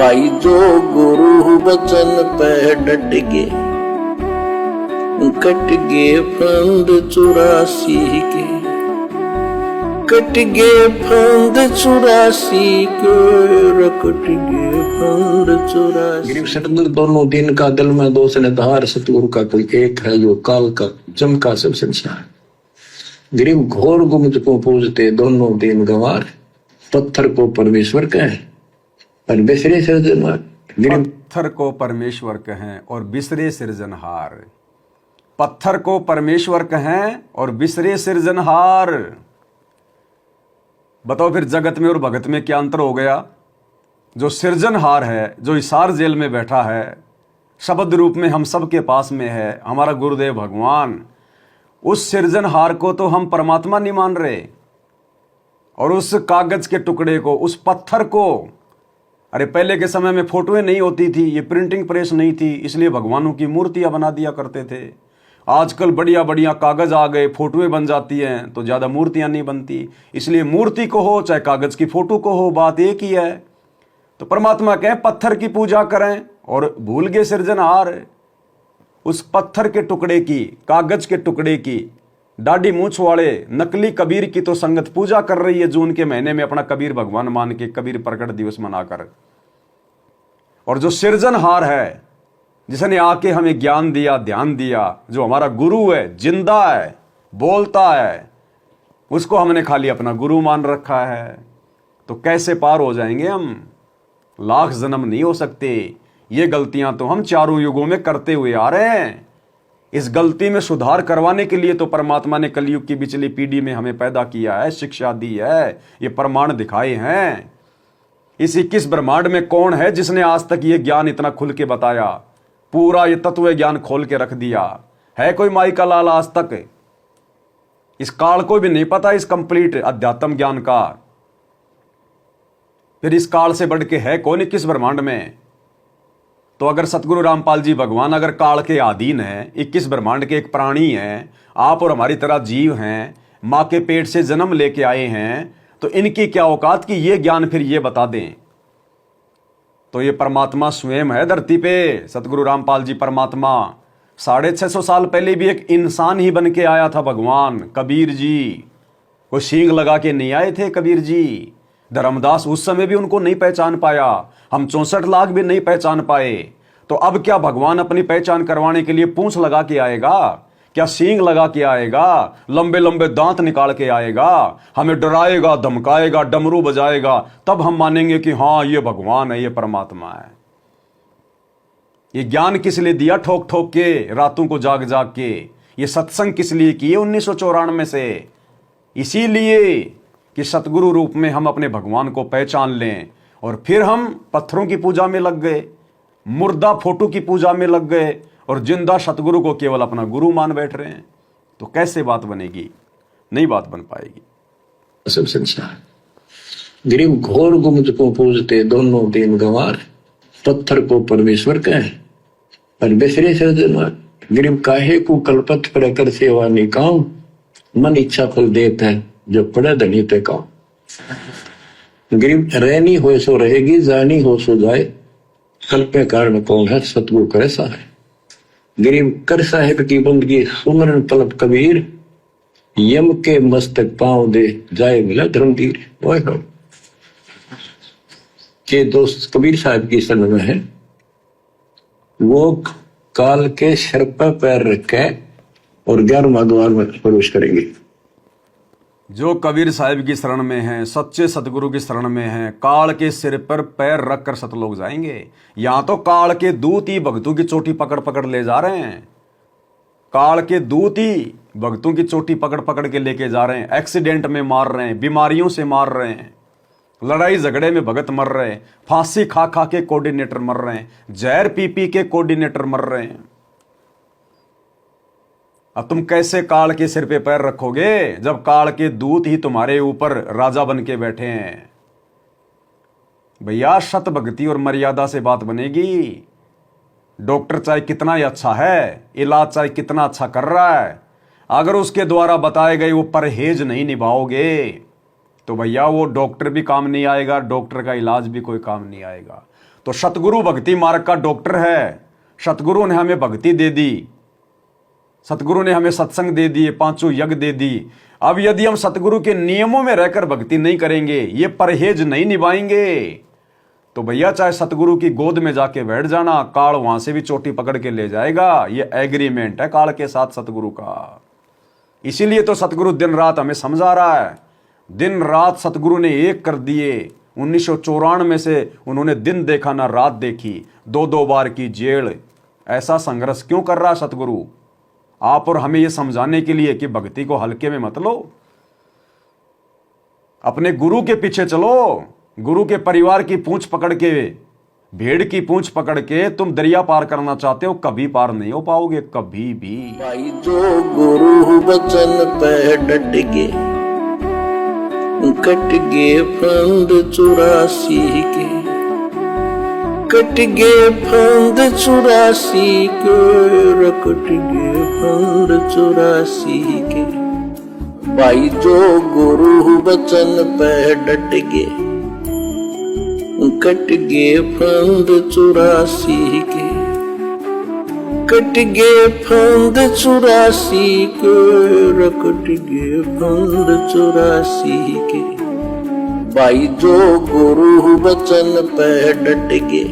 भाई जो गुरु वचन पे डट गए, कट गए फंद 84 के, कट गए फंद 84 के, कट गए फंद 84। गिरिव सतगुरु दोनों दिन का दिल में दो सनधार, सतगुरु का कोई एक है जो काल का चमका सब संसार। गिरिव घोर गुमज को पूजते दोनों दिन गंवार, पत्थर को परमेश्वर कहें और बिसरे सृजनहार। पत्थर को परमेश्वर कहें और बिसरे सृजनहार, पत्थर को परमेश्वर कहें और बिसरे सृजनहार। बताओ फिर जगत में और भगत में क्या अंतर हो गया? जो सृजनहार है, जो हिसार जेल में बैठा है, शब्द रूप में हम सबके पास में है, हमारा गुरुदेव भगवान, उस सृजनहार को तो हम परमात्मा नहीं मान रहे। और उस कागज के टुकड़े को, उस पत्थर को, अरे पहले के समय में फोटोएं नहीं होती थी, ये प्रिंटिंग प्रेस नहीं थी, इसलिए भगवानों की मूर्तियां बना दिया करते थे। आजकल बढ़िया बढ़िया कागज आ गए, फोटोएं बन जाती हैं, तो ज़्यादा मूर्तियां नहीं बनती। इसलिए मूर्ति को हो चाहे कागज की फोटो को हो, बात एक ही है। तो परमात्मा कहें पत्थर की पूजा करें और भूल गए सृजनहार। उस पत्थर के टुकड़े की, कागज के टुकड़े की, दाढ़ी मूछ वाले नकली कबीर की तो संगत पूजा कर रही है जून के महीने में अपना कबीर भगवान मान के, कबीर प्रकट दिवस मनाकर। और जो सृजनहार है, जिसने आके हमें ज्ञान दिया, ध्यान दिया, जो हमारा गुरु है, जिंदा है, बोलता है, उसको हमने खाली अपना गुरु मान रखा है। तो कैसे पार हो जाएंगे हम? लाख जन्म नहीं हो सकते। ये गलतियां तो हम चारों युगों में करते हुए आ रहे हैं। इस गलती में सुधार करवाने के लिए तो परमात्मा ने कलयुग की पिछली पीढ़ी में हमें पैदा किया है, शिक्षा दी है, ये प्रमाण दिखाए हैं। इस 21 ब्रह्मांड में कौन है जिसने आज तक ये ज्ञान इतना खुल के बताया? पूरा ये तत्व ज्ञान खोल के रख दिया है। कोई माई का लाल आज तक? इस काल को भी नहीं पता इस कंप्लीट अध्यात्म ज्ञान का। फिर इस काल से बढ़ के है कौन 21 ब्रह्मांड में? तो अगर सतगुरु रामपाल जी भगवान अगर काल के अधीन है, 21 ब्रह्मांड के एक प्राणी हैं, आप और हमारी तरह जीव हैं, माँ के पेट से जन्म लेके आए हैं, तो इनकी क्या औकात कि ये ज्ञान फिर ये बता दें? तो ये परमात्मा स्वयं है धरती पे। सतगुरु रामपाल जी परमात्मा 650 साल पहले भी एक इंसान ही बन के आया था भगवान कबीर जी। वो सींग लगा के नहीं आए थे कबीर जी। धर्मदास उस समय भी उनको नहीं पहचान पाया, हम 64 लाख भी नहीं पहचान पाए। तो अब क्या भगवान अपनी पहचान करवाने के लिए पूंछ लगा के आएगा? क्या सींग लगा के आएगा? लंबे लंबे दांत निकाल के आएगा? हमें डराएगा, धमकाएगा, डमरू बजाएगा, तब हम मानेंगे कि हाँ ये भगवान है, ये परमात्मा है। ये ज्ञान किस लिए दिया ठोक ठोक के, रातों को जाग जाग के? ये सत्संग किस लिए किए 1994 से? इसीलिए कि सतगुरु रूप में हम अपने भगवान को पहचान लें। और फिर हम पत्थरों की पूजा में लग गए, मुर्दा फोटो की पूजा में लग गए, और जिंदा सतगुरु को केवल अपना गुरु मान बैठ रहे हैं। तो कैसे बात बनेगी? नहीं बात बन पाएगी। सब संसार। गिरिव घोर गुमज को पूजते दोनों दिन गंवार, पत्थर को परमेश्वर कहें और बिसरे सृजनहार। गिरिव काहे को कलपत पर कर सेवा निकाम, मन इच्छा फल देता है जो पड़े धनी ते काम। गिरिव रहनी हो सो रहेगी, जानी हो सो जाए, कल पे कारण कौन है सतगुरु करे सहाय। गिरिव कर साहिब की बंदगी सुमरन तलब कबीर, यम के मस्तक पांव दे जाए मिला धर्मवीर। के दोस्त कबीर साहब की शरण में है, वो काल के सिर पर पैर रखे और 11वां द्वार में प्रवेश करेंगे। जो कबीर साहिब की शरण में हैं, सच्चे सतगुरु की शरण में हैं, काल के सिर पर पैर रखकर सतलोक जाएंगे। यहां तो काल के दूत ही भक्तों की चोटी पकड़ पकड़ ले जा रहे हैं। काल के दूत ही भक्तों की चोटी पकड़ पकड़ के लेके जा रहे हैं। एक्सीडेंट में मार रहे हैं, बीमारियों से मार रहे हैं, लड़ाई झगड़े में भगत मर रहे हैं, फांसी खा खा के कोऑर्डिनेटर मर रहे हैं, जहर पी पी के कोऑर्डिनेटर मर रहे हैं। अब तुम कैसे काल के सिर पे पैर रखोगे जब काल के दूत ही तुम्हारे ऊपर राजा बन के बैठे हैं? भैया सत भक्ति और मर्यादा से बात बनेगी। डॉक्टर चाहे कितना ही अच्छा है, इलाज चाहे कितना अच्छा कर रहा है, अगर उसके द्वारा बताए गए वो परहेज नहीं निभाओगे, तो भैया वो डॉक्टर भी काम नहीं आएगा, डॉक्टर का इलाज भी कोई काम नहीं आएगा। तो सतगुरु भक्ति मार्ग का डॉक्टर है। सतगुरु ने हमें भक्ति दे दी, सतगुरु ने हमें सत्संग दे दिए, 5 यज्ञ दे दी। अब यदि हम सतगुरु के नियमों में रहकर भक्ति नहीं करेंगे, ये परहेज नहीं निभाएंगे, तो भैया चाहे सतगुरु की गोद में जाके बैठ जाना, काल वहां से भी चोटी पकड़ के ले जाएगा। ये एग्रीमेंट है काल के साथ सतगुरु का। इसीलिए तो सतगुरु दिन रात हमें समझा रहा है। दिन रात सतगुरु ने एक कर दिए। 1994 से उन्होंने दिन देखा ना रात देखी, 2-2 बार की जेल। ऐसा संघर्ष क्यों कर रहा है सतगुरु? आप और हमें यह समझाने के लिए कि भक्ति को हल्के में मत लो, अपने गुरु के पीछे चलो। गुरु के परिवार की पूंछ पकड़ के, भेड़ की पूंछ पकड़ के तुम दरिया पार करना चाहते हो, कभी पार नहीं हो पाओगे, कभी भी। भाई जो गुरु वचन पे डट के, कट गए फंद 84 के, कट गए फंद 84 के, कट गए फंद 84 के। भाई जो गुरु वचन पे डट के, कट गए फंद 84 के, कट गए फंद 84 के, कट गए फंद 84 के। भाई जो गुरु वचन पे डट के,